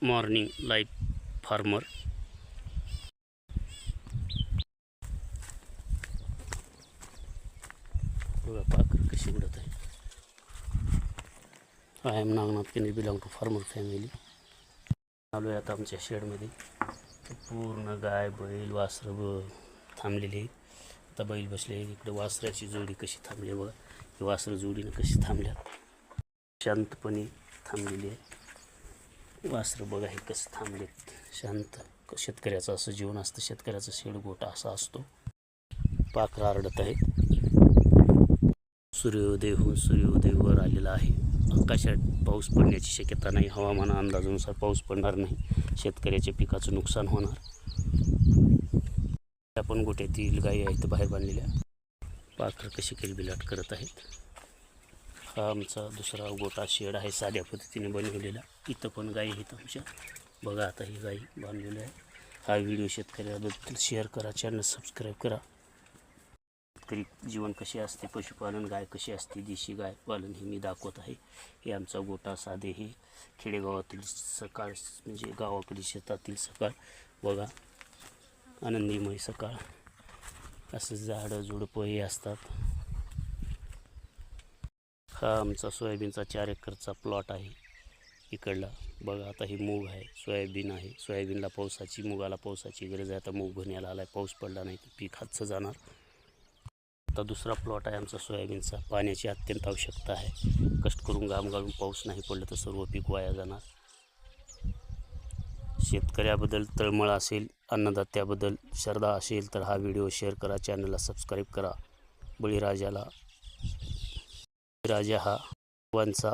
Morning life farmer. बघा पाखर कशी उडत आहे. आय एम नागनाथ केनी, बिलॉंग टू फार्मर फॅमिली. आलो आहे आता आमच्या शेडमध्ये. पूर्ण गाय बैल वासरं थांबलेली आहेत. आता बैल बसले, इकडे वासराची जोडी कशी थांबली बघा. ही वासरं जोडीनं कशी थांबल्या, शांतपणे थांबलेली आहे. वासरं बघा हे कसं थांबलेत शांत. शेतकऱ्याचं असं जीवन असतं, शेतकऱ्याचा शेडगोटा असा असतो. पाखरं आरडत आहेत. सूर्योदय होऊन सूर्योदय वर आलेला आहे. आकाशात पाऊस पडण्याची शक्यता नाही. हवामान अंदाजानुसार पाऊस पडणार नाही. शेतकऱ्याच्या पिकाचं नुकसान होणार. आपण गोट्यातील गायी आहेत बाहेर बांधलेल्या. पाखरं कशी किलबिलाट करत आहेत. हा आमचा दुसरा गोटा शेड आहे, साध्या पद्धतीने बनवलेला. इथं पण गायी आहेत आमच्या. बघा आता ही गायी बांधलेली आहे. हा व्हिडिओ शेतकऱ्याबद्दल शेअर करा, चॅनल सबस्क्राईब करा. शेतकरी जीवन कसे असते, पशुपालन गाय कशी असते, देशी गाय पालन हे मी दाखवत आहे. हे आमचा गोटा साधे हे खेडेगावातील सकाळ, म्हणजे गावाकडील शेतातील सकाळ. बघा आनंदीमय सकाळ. असं झाडं झुडपं हे असतात. हा आमचा सोयाबीनचा 4 एकरचा प्लॉट आहे इकडला. बघा आता ही मूग आहे, सोयाबीन आहे. सोयाबीनला पावसाची, मुगाला पावसाची गरज आहे. आता मूग भरण्याला आला आहे. पाऊस पडला नाही तर पीक हातचं जाणार. आता दुसरा प्लॉट आहे आमचा सोयाबीनचा. पाण्याची अत्यंत आवश्यकता आहे. कष्ट करून घाम गाळून पाऊस नाही पडलं तर सर्व पीक वाया जाणार. शेतकऱ्याबद्दल तळमळ असेल, अन्नदात्याबद्दल श्रद्धा असेल तर हा व्हिडिओ शेअर करा, चॅनलला सबस्क्राईब करा. बळीराजा हा भगवानचा